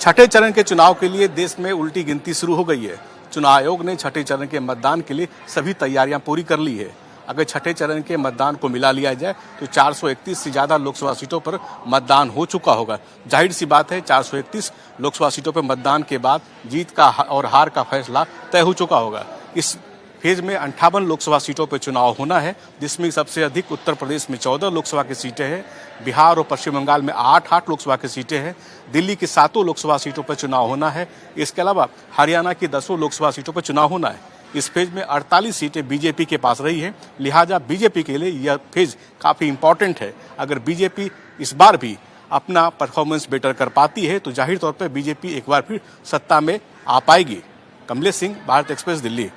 छठे चरण के चुनाव के लिए देश में उल्टी गिनती शुरू हो गई है। चुनाव आयोग ने छठे चरण के मतदान के लिए सभी तैयारियां पूरी कर ली है। अगर छठे चरण के मतदान को मिला लिया जाए तो 431 से ज्यादा लोकसभा सीटों पर मतदान हो चुका होगा। जाहिर सी बात है, 431 लोकसभा सीटों पर मतदान के बाद जीत का और हार का फैसला तय हो चुका होगा। इस फेज में 58 लोकसभा सीटों पर चुनाव होना है, जिसमें सबसे अधिक उत्तर प्रदेश में 14 लोकसभा की सीटें हैं, बिहार और पश्चिम बंगाल में 8 लोकसभा की सीटें हैं, दिल्ली की 7 लोकसभा सीटों पर चुनाव होना है। इसके अलावा हरियाणा की 10 लोकसभा सीटों पर चुनाव होना है। इस फेज में 48 सीटें बीजेपी के पास रही है, लिहाजा बीजेपी के लिए यह फेज काफी इंपॉर्टेंट है। अगर बीजेपी इस बार भी अपना परफॉर्मेंस बेटर कर पाती है तो जाहिर तौर पर बीजेपी एक बार फिर सत्ता में आ पाएगी। कमलेश सिंह, भारत एक्सप्रेस, दिल्ली।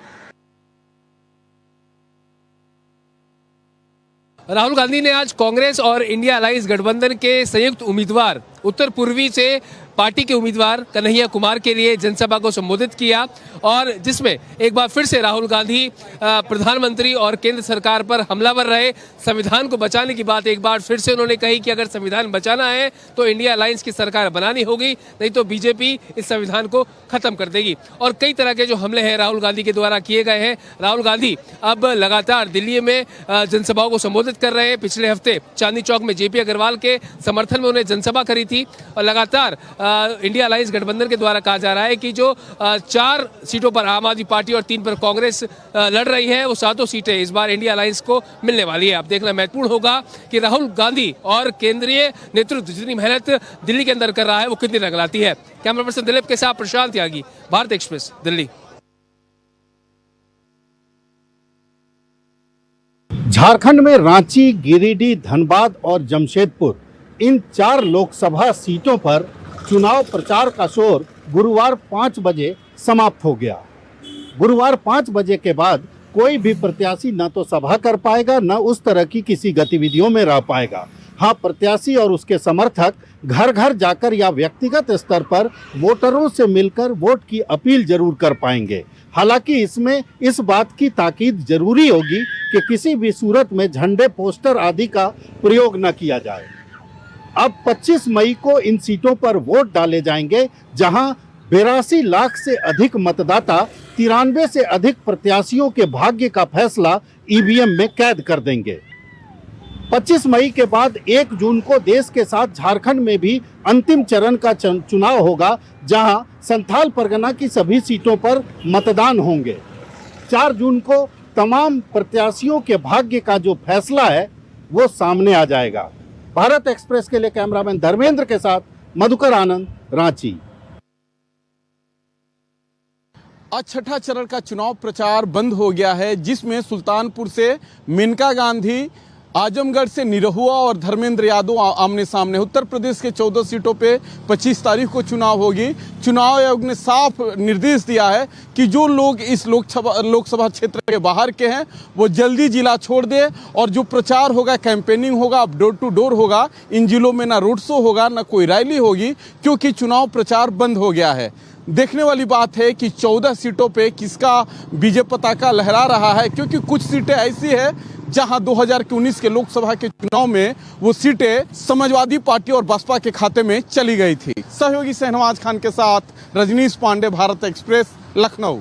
राहुल गांधी ने आज कांग्रेस और इंडिया अलायंस गठबंधन के संयुक्त उम्मीदवार उत्तर पूर्वी से पार्टी के उम्मीदवार कन्हैया कुमार के लिए जनसभा को संबोधित किया और जिसमें एक बार फिर से राहुल गांधी प्रधानमंत्री और केंद्र सरकार पर हमलावर रहे। संविधान को बचाने की बात एक बार फिर से उन्होंने कही कि अगर संविधान बचाना है तो इंडिया अलायंस की सरकार बनानी होगी, नहीं तो बीजेपी इस संविधान को खत्म कर देगी। और कई तरह के जो हमले हैं राहुल गांधी के द्वारा किए गए हैं। राहुल गांधी अब लगातार दिल्ली में जनसभाओं को संबोधित कर रहे हैं। पिछले हफ्ते चांदनी चौक में जेपी अग्रवाल के समर्थन में उन्हें जनसभा करी थी और लगातार इंडिया अलायंस गठबंधन के द्वारा कहा जा रहा है कि जो 4 सीटों पर आम आदमी पार्टी और 3 पर कांग्रेस लड़ रही है, वो 7 सीटें इस बार इंडिया अलायंस को मिलने वाली है। अब देखना महत्वपूर्ण होगा कि राहुल गांधी और केंद्रीय नेतृत्व जितनी मेहनत दिल्ली के अंदर कर रहा है वो कितनी रंग लाती है। कैमरा पर्सन दिलीप के साथ प्रशांत त्यागी, भारत एक्सप्रेस, दिल्ली। झारखंड में रांची, गिरिडीह, धनबाद और जमशेदपुर इन 4 लोकसभा सीटों पर चुनाव प्रचार का शोर गुरुवार 5 बजे समाप्त हो गया। गुरुवार 5 बजे के बाद कोई भी प्रत्याशी न तो सभा कर पाएगा न उस तरह की किसी गतिविधियों में रह पाएगा। हाँ, प्रत्याशी और उसके समर्थक घर घर जाकर या व्यक्तिगत स्तर पर वोटरों से मिलकर वोट की अपील जरूर कर पाएंगे। हालांकि इसमें इस बात की ताकीद जरूरी होगी कि किसी भी सूरत में झंडे, पोस्टर आदि का प्रयोग न किया जाए। अब 25 मई को इन सीटों पर वोट डाले जाएंगे, जहां 82 लाख से अधिक मतदाता 93 से अधिक प्रत्याशियों के भाग्य का फैसला ईवीएम में कैद कर देंगे। 25 मई के बाद 1 जून को देश के साथ झारखंड में भी अंतिम चरण का चुनाव होगा, जहां संथाल परगना की सभी सीटों पर मतदान होंगे। 4 जून को तमाम प्रत्याशियों के भाग्य का जो फैसला है वो सामने आ जाएगा। भारत एक्सप्रेस के लिए कैमरामैन धर्मेंद्र के साथ मधुकर आनंद, रांची। आज छठा चरण का चुनाव प्रचार बंद हो गया है, जिसमें सुल्तानपुर से मेनका गांधी, आजमगढ़ से निरहुआ और धर्मेंद्र यादव आमने सामने। उत्तर प्रदेश के 14 सीटों पे 25 तारीख को चुनाव होगी। चुनाव आयोग ने साफ निर्देश दिया है कि जो लोग इस लोकसभा क्षेत्र के बाहर के हैं वो जल्दी जिला छोड़ दे और जो प्रचार होगा, कैंपेनिंग होगा, डोर टू डोर होगा। इन जिलों में ना रोड शो होगा, ना कोई रैली होगी, क्योंकि चुनाव प्रचार बंद हो गया है। देखने वाली बात है कि 14 सीटों पे किसका विजय पताका लहरा रहा है, क्योंकि कुछ सीटें ऐसी है जहां 2019 के लोकसभा के चुनाव में वो सीटें समाजवादी पार्टी और बसपा के खाते में चली गई थी। सहयोगी शहनवाज खान के साथ रजनीश पांडे, भारत एक्सप्रेस, लखनऊ।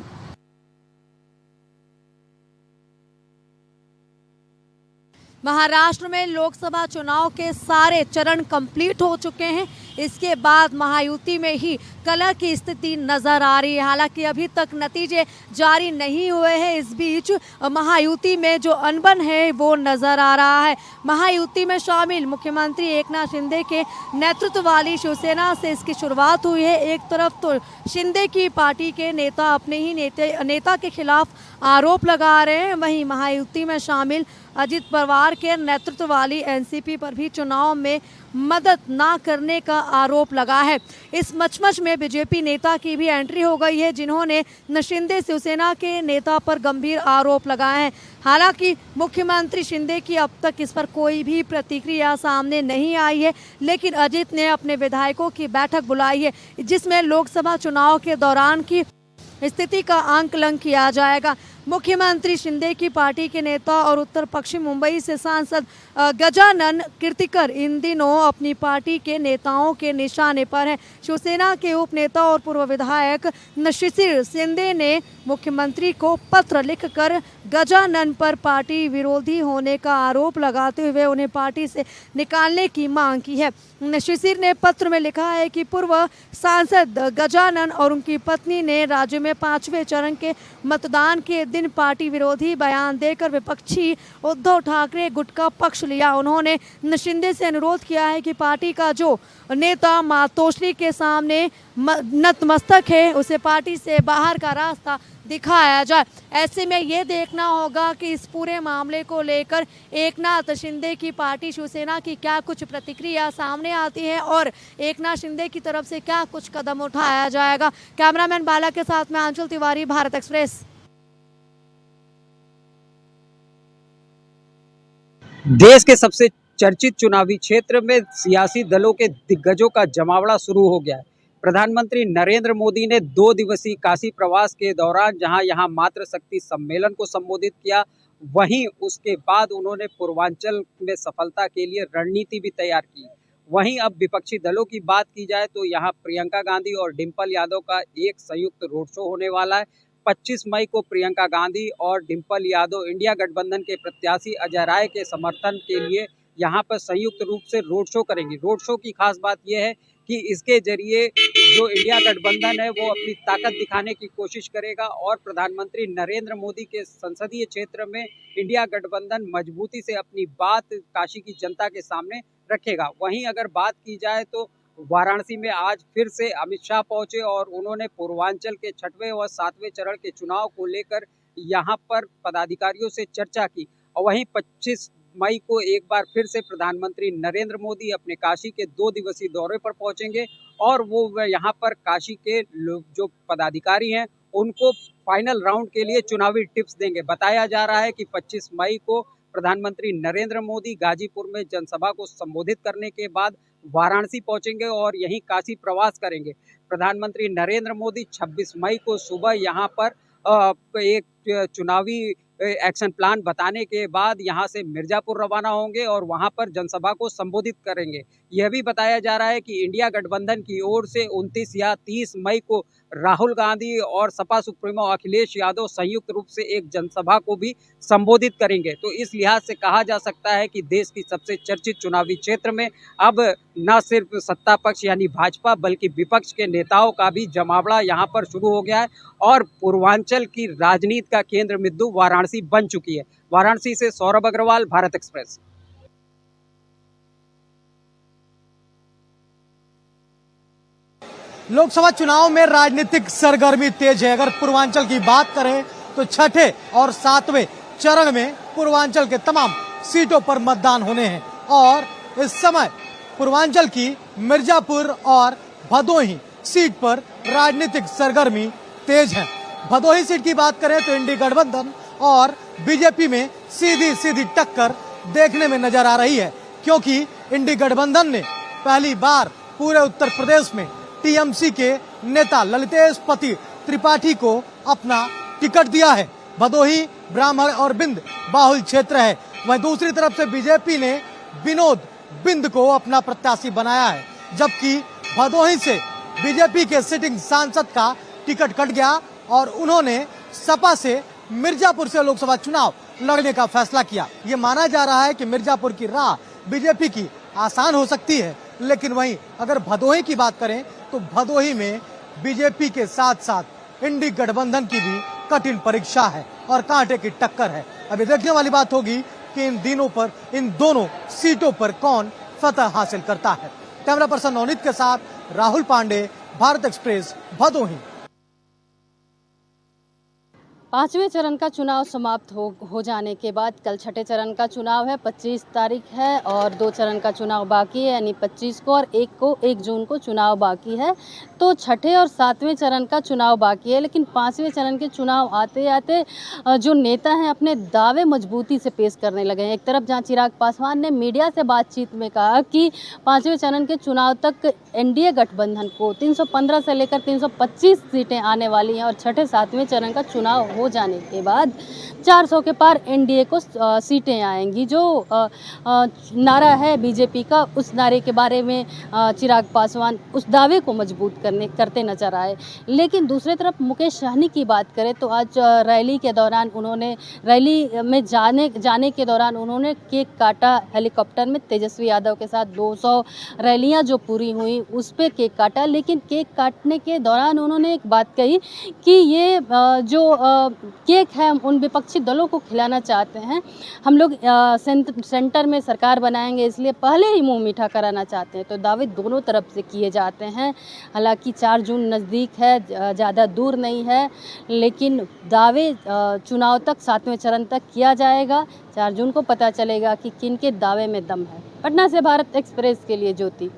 महाराष्ट्र में लोकसभा चुनाव के सारे चरण कंप्लीट हो चुके हैं। इसके बाद महायुति में ही कलह की स्थिति नजर आ रही है। हालांकि अभी तक नतीजे जारी नहीं हुए हैं। इस बीच महायुति में जो अनबन है वो नजर आ रहा है। महायुति में शामिल मुख्यमंत्री एकनाथ शिंदे के नेतृत्व वाली शिवसेना से इसकी शुरुआत हुई है। एक तरफ तो शिंदे की पार्टी के नेता अपने ही नेता के खिलाफ आरोप लगा रहे हैं, वहीं महायुति में शामिल अजित पवार के नेतृत्व वाली एनसीपी पर भी चुनाव में मदद ना करने का आरोप लगा है। इस मचमच में बीजेपी नेता की भी एंट्री हो गई है, जिन्होंने शिंदे शिवसेना के नेता पर गंभीर आरोप लगाए हैं। हालांकि मुख्यमंत्री शिंदे की अब तक इस पर कोई भी प्रतिक्रिया सामने नहीं आई है, लेकिन अजित ने अपने विधायकों की बैठक बुलाई है, जिसमें लोकसभा चुनाव के दौरान की स्थिति का आंकलन किया जाएगा। मुख्यमंत्री शिंदे की पार्टी के नेता और उत्तर पश्चिम मुंबई से सांसद गजानन कीर्तिकर इन दिनों अपनी पार्टी के नेताओं के निशाने पर हैं। शिवसेना के उप नेता और पूर्व विधायक शिशिर शिंदे ने मुख्यमंत्री को पत्र लिखकर गजानन पर पार्टी विरोधी होने का आरोप लगाते हुए उन्हें पार्टी से निकालने की मांग की है। शिशिर ने पत्र में लिखा है कि पूर्व सांसद गजानन और उनकी पत्नी ने राज्य में 5वें चरण के मतदान के दिन पार्टी विरोधी बयान देकर विपक्षी उद्धव ठाकरे गुट का पक्ष लिया। उन्होंने शिंदे से अनुरोध किया है कि पार्टी का जो नेता मातोश्री के सामने नतमस्तक है उसे पार्टी से बाहर का रास्ता दिखाया जाए। ऐसे में ये देखना होगा कि इस पूरे मामले को लेकर एकनाथ शिंदे की पार्टी शिवसेना की क्या कुछ प्रतिक्रिया सामने आती है और एकनाथ शिंदे की तरफ से क्या कुछ कदम उठाया जाएगा। कैमरामैन बाला के साथ में आंचल तिवारी, भारत एक्सप्रेस। देश के सबसे चर्चित चुनावी क्षेत्र में सियासी दलों के दिग्गजों का जमावड़ा शुरू हो गया है। प्रधानमंत्री नरेंद्र मोदी ने 2 दिवसीय काशी प्रवास के दौरान जहां यहां मातृशक्ति सम्मेलन को संबोधित किया, वहीं उसके बाद उन्होंने पूर्वांचल में सफलता के लिए रणनीति भी तैयार की। वहीं अब विपक्षी दलों की बात की जाए तो यहां प्रियंका गांधी और डिंपल यादव का एक संयुक्त रोड शो होने वाला है। 25 मई को प्रियंका गांधी और डिंपल यादव इंडिया गठबंधन के प्रत्याशी अजय राय के समर्थन के लिए यहाँ पर संयुक्त रूप से रोड शो करेंगे। रोड शो की खास बात यह है कि इसके जरिए जो इंडिया गठबंधन है वो अपनी ताकत दिखाने की कोशिश करेगा और प्रधानमंत्री नरेंद्र मोदी के संसदीय क्षेत्र में इंडिया गठबंधन मजबूती से अपनी बात काशी की जनता के सामने रखेगा। वहीं अगर बात की जाए तो वाराणसी में आज फिर से अमित शाह पहुंचे और उन्होंने पूर्वांचल के 6वें और 7वें चरण के चुनाव को लेकर यहां पर पदाधिकारियों से चर्चा की। और वहीं 25 मई को एक बार फिर से प्रधानमंत्री नरेंद्र मोदी अपने काशी के 2 दिवसीय दौरे पर पहुंचेंगे और वो यहाँ पर काशी के जो पदाधिकारी हैं उनको फाइनल राउंड के लिए चुनावी टिप्स देंगे। बताया जा रहा है कि 25 मई को प्रधानमंत्री नरेंद्र मोदी गाजीपुर में जनसभा को संबोधित करने के बाद वाराणसी पहुंचेंगे और यहीं काशी प्रवास करेंगे। प्रधानमंत्री नरेंद्र मोदी 26 मई को सुबह यहाँ पर एक चुनावी एक्शन प्लान बताने के बाद यहाँ से मिर्जापुर रवाना होंगे और वहाँ पर जनसभा को संबोधित करेंगे। यह भी बताया जा रहा है कि इंडिया गठबंधन की ओर से 29 या 30 मई को राहुल गांधी और सपा सुप्रीमो अखिलेश यादव संयुक्त रूप से एक जनसभा को भी संबोधित करेंगे। तो इस लिहाज से कहा जा सकता है कि देश की सबसे चर्चित चुनावी क्षेत्र में अब न सिर्फ सत्ता पक्ष यानी भाजपा बल्कि विपक्ष के नेताओं का भी जमावड़ा यहाँ पर शुरू हो गया है और पूर्वांचल की राजनीति का केंद्र बिंदु वाराणसी बन चुकी है। वाराणसी से सौरभ अग्रवाल, भारत एक्सप्रेस। लोकसभा चुनाव में राजनीतिक सरगर्मी तेज है। अगर पूर्वांचल की बात करें तो 6ठे और 7वें चरण में पूर्वांचल के तमाम सीटों पर मतदान होने हैं और इस समय पूर्वांचल की मिर्जापुर और भदोही सीट पर राजनीतिक सरगर्मी तेज है। भदोही सीट की बात करें तो इंडी गठबंधन और बीजेपी में सीधी सीधी टक्कर देखने में नजर आ रही है, क्योंकि इंडी गठबंधन ने पहली बार पूरे उत्तर प्रदेश में टीएमसी के नेता ललितेश पति त्रिपाठी को अपना टिकट दिया है। भदोही ब्राह्मण और बिंद बाहुल क्षेत्र है। वहीं दूसरी तरफ से बीजेपी ने विनोद बिंद को अपना प्रत्याशी बनाया है, जबकि भदोही से बीजेपी के सिटिंग सांसद का टिकट कट गया और उन्होंने सपा से मिर्जापुर से लोकसभा चुनाव लड़ने का फैसला किया। ये माना जा रहा है कि मिर्जापुर की राह बीजेपी की आसान हो सकती है, लेकिन वहीं अगर भदोही की बात करें तो भदोही में बीजेपी के साथ साथ इंडी गठबंधन की भी कठिन परीक्षा है और कांटे की टक्कर है। अभी देखने वाली बात होगी कि इन दोनों सीटों पर कौन फतह हासिल करता है। कैमरा पर्सन नवनीत के साथ राहुल पांडे, भारत एक्सप्रेस, भदोही। 5वें चरण का चुनाव समाप्त हो जाने के बाद कल 6ठे चरण का चुनाव है। 25 तारीख है और 2 चरण का चुनाव बाकी है, यानी 25 को और 1 जून को चुनाव बाकी है। तो 6ठे और 7वें चरण का चुनाव बाकी है, लेकिन 5वें चरण के चुनाव आते आते जो नेता हैं अपने दावे मजबूती से पेश करने लगे हैं। एक तरफ जहां चिराग पासवान ने मीडिया से बातचीत में कहा कि 5वें चरण के चुनाव तक एनडीए गठबंधन को 315 से लेकर 325 सीटें आने वाली हैं और 6ठे 7वें चरण का चुनाव हो जाने के बाद 400 के पार एनडीए को सीटें आएंगी। जो नारा है बीजेपी का, उस नारे के बारे में चिराग पासवान उस दावे को मजबूत करते नजर आए। लेकिन दूसरी तरफ मुकेश सहनी की बात करें तो आज रैली के दौरान उन्होंने रैली में जाने के दौरान उन्होंने केक काटा। हेलीकॉप्टर में तेजस्वी यादव के साथ 200 रैलियां जो पूरी हुई उस पर केक काटा। लेकिन केक काटने के दौरान उन्होंने एक बात कही कि ये जो केक है उन विपक्षी दलों को खिलाना चाहते हैं। हम लोग सेंटर में सरकार बनाएंगे इसलिए पहले ही मुंह मीठा कराना चाहते हैं। तो दावे दोनों तरफ से किए जाते हैं। हालांकि 4 जून नज़दीक है, ज़्यादा दूर नहीं है, लेकिन दावे चुनाव तक 7वें चरण तक किया जाएगा। 4 जून को पता चलेगा कि किन के दावे में दम है। पटना से भारत एक्सप्रेस के लिए ज्योति।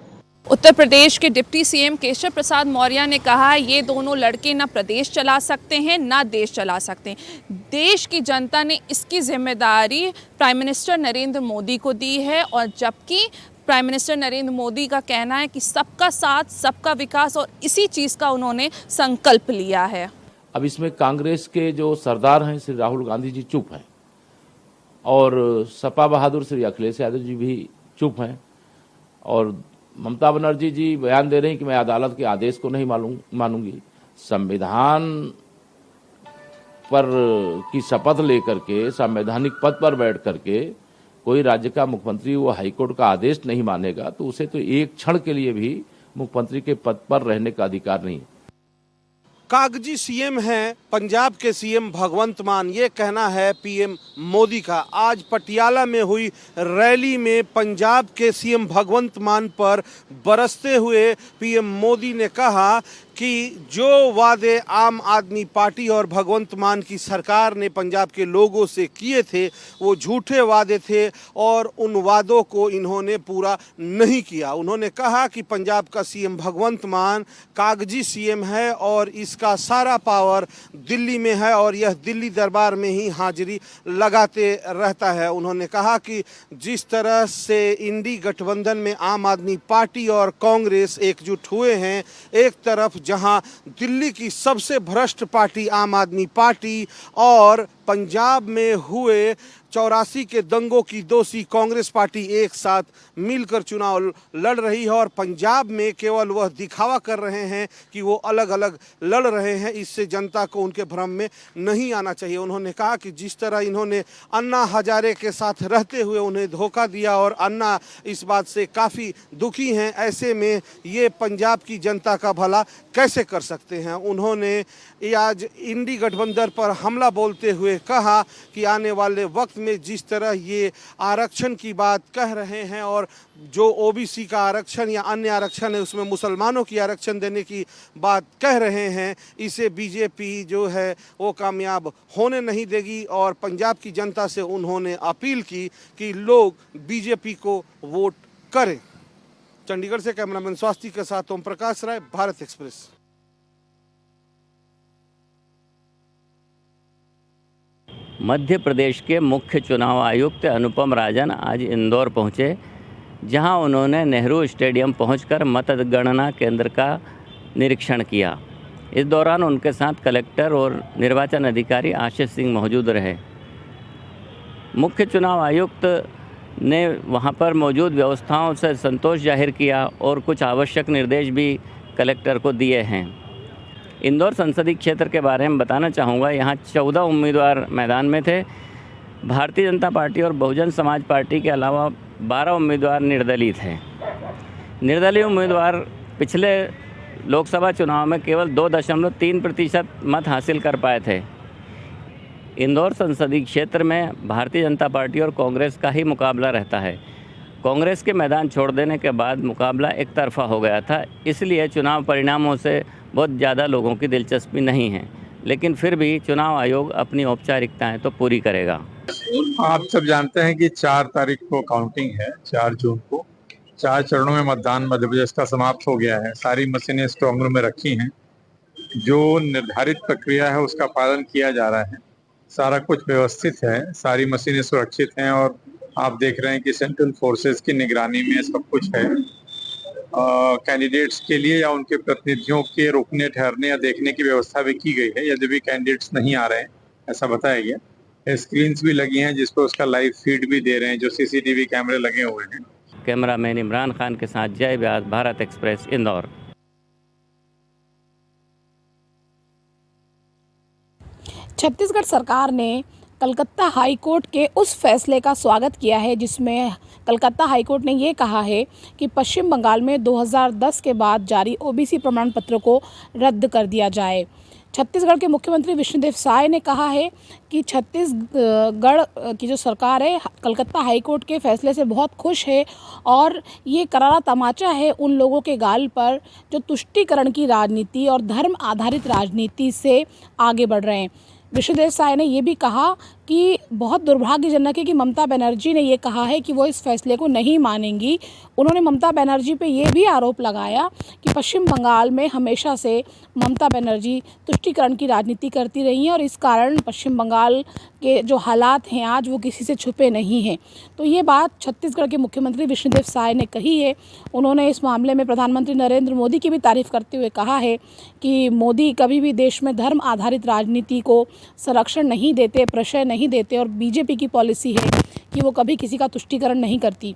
उत्तर प्रदेश के डिप्टी सीएम केशव प्रसाद मौर्य ने कहा ये दोनों लड़के ना प्रदेश चला सकते हैं ना देश चला सकते हैं। देश की जनता ने इसकी जिम्मेदारी प्राइम मिनिस्टर नरेंद्र मोदी को दी है, और जबकि प्राइम मिनिस्टर नरेंद्र मोदी का कहना है कि सबका साथ सबका विकास, और इसी चीज़ का उन्होंने संकल्प लिया है। अब इसमें कांग्रेस के जो सरदार हैं श्री राहुल गांधी जी चुप हैं, और सपा बहादुर श्री अखिलेश यादव जी भी चुप हैं, और ममता बनर्जी जी बयान दे रही हैं कि मैं अदालत के आदेश को नहीं मानूंगी। संविधान पर की शपथ लेकर के संवैधानिक पद पर बैठ करके कोई राज्य का मुख्यमंत्री वो हाईकोर्ट का आदेश नहीं मानेगा तो उसे तो एक क्षण के लिए भी मुख्यमंत्री के पद पर रहने का अधिकार नहीं है। कागजी सीएम हैं पंजाब के सीएम भगवंत मान, ये कहना है पीएम मोदी का। आज पटियाला में हुई रैली में पंजाब के सीएम भगवंत मान पर बरसते हुए पीएम मोदी ने कहा कि जो वादे आम आदमी पार्टी और भगवंत मान की सरकार ने पंजाब के लोगों से किए थे वो झूठे वादे थे, और उन वादों को इन्होंने पूरा नहीं किया। उन्होंने कहा कि पंजाब का सीएम भगवंत मान कागजी सीएम है और इसका सारा पावर दिल्ली में है, और यह दिल्ली दरबार में ही हाजिरी लगाते रहता है। उन्होंने कहा कि जिस तरह से इंडी गठबंधन में आम आदमी पार्टी और कांग्रेस एकजुट हुए हैं, एक तरफ जहां दिल्ली की सबसे भ्रष्ट पार्टी आम आदमी पार्टी और पंजाब में हुए 84 के दंगों की दोषी कांग्रेस पार्टी एक साथ मिलकर चुनाव लड़ रही है, और पंजाब में केवल वह दिखावा कर रहे हैं कि वो अलग अलग लड़ रहे हैं। इससे जनता को उनके भ्रम में नहीं आना चाहिए। उन्होंने कहा कि जिस तरह इन्होंने अन्ना हजारे के साथ रहते हुए उन्हें धोखा दिया और अन्ना इस बात से काफ़ी दुखी हैं, ऐसे में ये पंजाब की जनता का भला कैसे कर सकते हैं। उन्होंने आज इंडी गठबंधन पर हमला बोलते हुए कहा कि आने वाले वक्त में जिस तरह ये आरक्षण की बात कह रहे हैं, और जो ओबीसी का आरक्षण या अन्य आरक्षण है उसमें मुसलमानों की आरक्षण देने की बात कह रहे हैं, इसे बीजेपी जो है वो कामयाब होने नहीं देगी। और पंजाब की जनता से उन्होंने अपील की कि लोग बीजेपी को वोट करें। चंडीगढ़ से कैमरामैन स्वास्थ्य के साथ ओम प्रकाश राय, भारत एक्सप्रेस। मध्य प्रदेश के मुख्य चुनाव आयुक्त अनुपम राजन आज इंदौर पहुंचे, जहां उन्होंने नेहरू स्टेडियम पहुंचकर मतगणना केंद्र का निरीक्षण किया। इस दौरान उनके साथ कलेक्टर और निर्वाचन अधिकारी आशीष सिंह मौजूद रहे। मुख्य चुनाव आयुक्त ने वहां पर मौजूद व्यवस्थाओं से संतोष जाहिर किया और कुछ आवश्यक निर्देश भी कलेक्टर को दिए हैं। इंदौर संसदीय क्षेत्र के बारे में बताना चाहूँगा, यहाँ 14 उम्मीदवार मैदान में थे। भारतीय जनता पार्टी और बहुजन समाज पार्टी के अलावा 12 उम्मीदवार निर्दलीय थे। निर्दलीय उम्मीदवार पिछले लोकसभा चुनाव में केवल 2.3% मत हासिल कर पाए थे। इंदौर संसदीय क्षेत्र में भारतीय जनता पार्टी और कांग्रेस का ही मुकाबला रहता है। कांग्रेस के मैदान छोड़ देने के बाद मुकाबला एक तरफा हो गया था, इसलिए चुनाव परिणामों से बहुत ज़्यादा लोगों की दिलचस्पी नहीं है, लेकिन फिर भी चुनाव आयोग अपनी औपचारिकताएं तो पूरी करेगा। आप सब जानते हैं कि 4 तारीख को काउंटिंग है, 4 जून को 4 चरणों में मतदान मध्य प्रदेश का समाप्त हो गया है। सारी मशीनें स्ट्रांग रूम में रखी हैं। जो निर्धारित प्रक्रिया है उसका पालन किया जा रहा है। सारा कुछ व्यवस्थित है, सारी मशीनें सुरक्षित हैं, और आप देख रहे हैं कि सेंट्रल फोर्सेस की निगरानी में सब कुछ है। कैंडिडेट्स के लिए या उनके प्रतिनिधियों के रुकने ठहरने या देखने की व्यवस्था भी की गई है। यदि भी कैंडिडेट्स नहीं आ रहे हैं ऐसा बताया गया। स्क्रीन्स भी लगी हैं जिस पर उसका लाइव फीड भी दे रहे हैं, जो सीसीटीवी कैमरे लगे हुए हैं। कैमरामैन इमरान खान के साथ जय व्यास, भारत एक्सप्रेस, इंदौर। छत्तीसगढ़ सरकार ने कलकत्ता हाई कोर्ट के उस फैसले का स्वागत किया है जिसमें कलकत्ता हाई कोर्ट ने ये कहा है कि पश्चिम बंगाल में 2010 के बाद जारी ओबीसी प्रमाण पत्र को रद्द कर दिया जाए। छत्तीसगढ़ के मुख्यमंत्री विष्णुदेव साय ने कहा है कि छत्तीसगढ़ की जो सरकार है कलकत्ता हाई कोर्ट के फैसले से बहुत खुश है और ये करारा तमाचा है उन लोगों के गाल पर जो तुष्टीकरण की राजनीति और धर्म आधारित राजनीति से आगे बढ़ रहे हैं। विष्णुदेव साय ने ये भी कहा कि बहुत दुर्भाग्यजनक है कि ममता बनर्जी ने ये कहा है कि वो इस फैसले को नहीं मानेंगी। उन्होंने ममता बनर्जी पे ये भी आरोप लगाया कि पश्चिम बंगाल में हमेशा से ममता बनर्जी तुष्टीकरण की राजनीति करती रही हैं और इस कारण पश्चिम बंगाल के जो हालात हैं आज वो किसी से छुपे नहीं हैं। तो ये बात छत्तीसगढ़ के मुख्यमंत्री विष्णुदेव साय ने कही है। उन्होंने इस मामले में प्रधानमंत्री नरेंद्र मोदी की भी तारीफ करते हुए कहा है कि मोदी कभी भी देश में धर्म आधारित राजनीति को संरक्षण नहीं देते, प्रश्रय नहीं देते और बीजेपी की पॉलिसी है कि वो कभी किसी का तुष्टीकरण नहीं करती।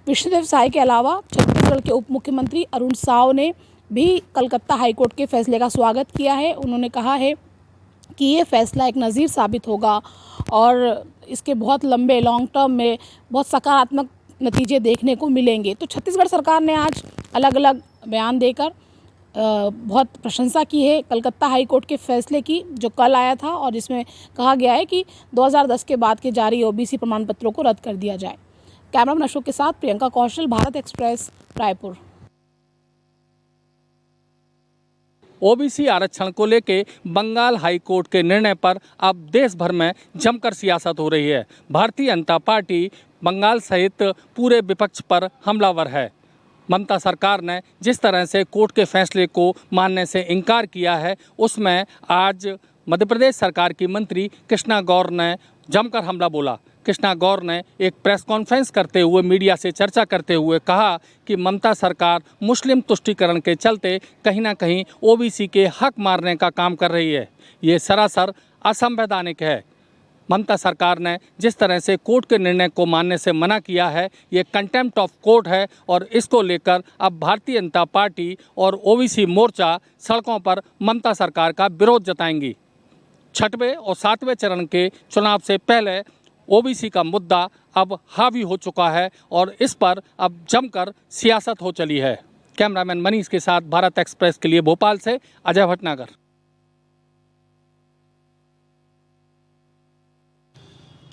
विष्णुदेव साय के अलावा छत्तीसगढ़ के उप मुख्यमंत्री अरुण साव ने भी कलकत्ता हाईकोर्ट के फैसले का स्वागत किया है। उन्होंने कहा है कि ये फैसला एक नज़ीर साबित होगा और इसके बहुत लंबे लॉन्ग टर्म में बहुत सकारात्मक नतीजे देखने को मिलेंगे। तो छत्तीसगढ़ सरकार ने आज अलग अलग बयान देकर बहुत प्रशंसा की है कलकत्ता हाई कोर्ट के फैसले की जो कल आया था और जिसमें कहा गया है कि 2010 के बाद के जारी ओबीसी प्रमाण पत्रों को रद्द कर दिया जाए। कैमरामैन अशोक के साथ प्रियंका कौशल, भारत एक्सप्रेस, रायपुर। ओबीसी आरक्षण को लेके बंगाल हाई कोर्ट के निर्णय पर अब देश भर में जमकर सियासत हो रही है। भारतीय जनता पार्टी बंगाल सहित पूरे विपक्ष पर हमलावर है। ममता सरकार ने जिस तरह से कोर्ट के फैसले को मानने से इनकार किया है उसमें आज मध्य प्रदेश सरकार की मंत्री कृष्णा गौर ने जमकर हमला बोला। कृष्णा गौर ने एक प्रेस कॉन्फ्रेंस करते हुए मीडिया से चर्चा करते हुए कहा कि ममता सरकार मुस्लिम तुष्टीकरण के चलते कहीं ना कहीं ओबीसी के हक मारने का काम कर रही है। ये सरासर असंवैधानिक है। ममता सरकार ने जिस तरह से कोर्ट के निर्णय को मानने से मना किया है ये कंटेम्प्ट ऑफ कोर्ट है और इसको लेकर अब भारतीय जनता पार्टी और ओबीसी मोर्चा सड़कों पर ममता सरकार का विरोध जताएंगी। 6वें और 7वें चरण के चुनाव से पहले ओबीसी का मुद्दा अब हावी हो चुका है और इस पर अब जमकर सियासत हो चली है। कैमरामैन मनीष के साथ भारत एक्सप्रेस के लिए भोपाल से अजय भटनागर।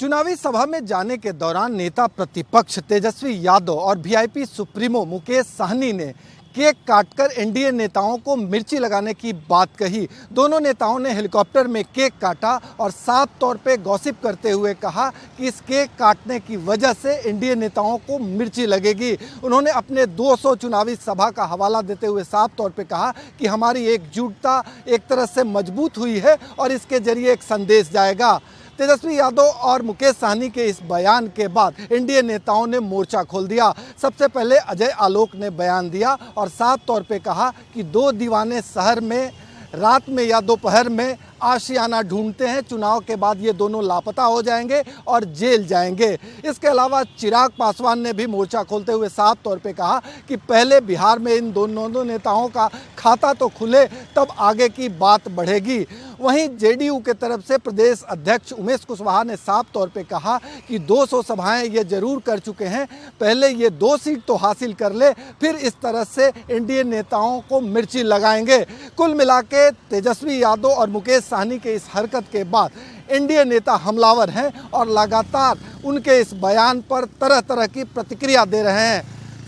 चुनावी सभा में जाने के दौरान नेता प्रतिपक्ष तेजस्वी यादव और वीआईपी सुप्रीमो मुकेश सहनी ने केक काटकर एनडीए नेताओं को मिर्ची लगाने की बात कही। दोनों नेताओं ने हेलीकॉप्टर में केक काटा और साफ तौर पे गॉसिप करते हुए कहा कि इस केक काटने की वजह से एनडीए नेताओं को मिर्ची लगेगी। उन्होंने अपने 200 चुनावी सभा का हवाला देते हुए साफ तौर पे कहा कि हमारी एकजुटता एक तरह से मजबूत हुई है और इसके जरिए एक संदेश जाएगा। तेजस्वी यादव और मुकेश सहनी के इस बयान के बाद एनडीए नेताओं ने मोर्चा खोल दिया। सबसे पहले अजय आलोक ने बयान दिया और साफ तौर पे कहा कि 2 दीवाने शहर में रात में या दोपहर में आशियाना ढूंढते हैं, चुनाव के बाद ये दोनों लापता हो जाएंगे और जेल जाएंगे। इसके अलावा चिराग पासवान ने भी मोर्चा खोलते हुए साफ तौर पे कहा कि पहले बिहार में इन दोनों नेताओं का खाता तो खुले तब आगे की बात बढ़ेगी। वहीं जेडीयू के तरफ से प्रदेश अध्यक्ष उमेश कुशवाहा ने साफ तौर पे कहा कि 200 सभाएं ये जरूर कर चुके हैं, पहले ये 2 सीट तो हासिल कर ले, फिर इस तरह से एनडीए नेताओं को मिर्ची लगाएंगे। कुल मिला के तेजस्वी यादव और मुकेश सहनी के इस हरकत के बाद एनडीए नेता हमलावर हैं और लगातार उनके इस बयान पर तरह तरह की प्रतिक्रिया दे रहे हैं।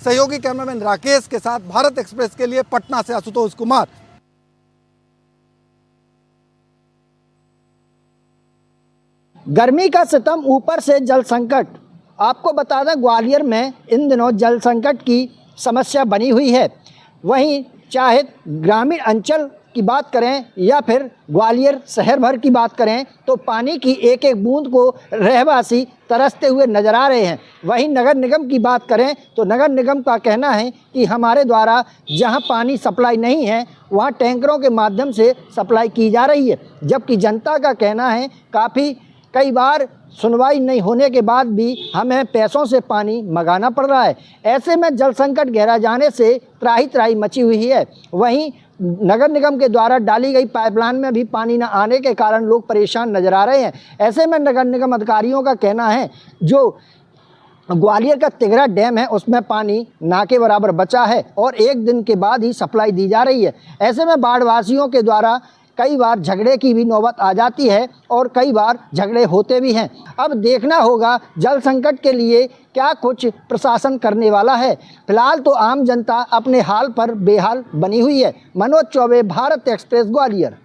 सहयोगी कैमरामैन राकेश के साथ भारत एक्सप्रेस के लिए पटना से आशुतोष कुमार। गर्मी का सितम ऊपर से जल संकट। आपको बता दें ग्वालियर में इन दिनों जल संकट की समस्या बनी हुई है। वहीं चाहे ग्रामीण अंचल की बात करें या फिर ग्वालियर शहर भर की बात करें तो पानी की एक एक बूंद को रहवासी तरसते हुए नजर आ रहे हैं। वहीं नगर निगम की बात करें तो नगर निगम का कहना है कि हमारे द्वारा जहां पानी सप्लाई नहीं है वहां टैंकरों के माध्यम से सप्लाई की जा रही है, जबकि जनता का कहना है कई बार सुनवाई नहीं होने के बाद भी हमें पैसों से पानी मंगाना पड़ रहा है। ऐसे में जल संकट गहरा जाने से त्राही त्राही मची हुई है। वहीं नगर निगम के द्वारा डाली गई पाइपलाइन में भी पानी न आने के कारण लोग परेशान नजर आ रहे हैं। ऐसे में नगर निगम अधिकारियों का कहना है जो ग्वालियर का तिगरा डैम है उसमें पानी ना के बराबर बचा है और 1 दिन के बाद ही सप्लाई दी जा रही है। ऐसे में बाढ़वासियों के द्वारा कई बार झगड़े की भी नौबत आ जाती है और कई बार झगड़े होते भी हैं। अब देखना होगा जल संकट के लिए क्या कुछ प्रशासन करने वाला है। फिलहाल तो आम जनता अपने हाल पर बेहाल बनी हुई है। मनोज चौबे, भारत एक्सप्रेस, ग्वालियर।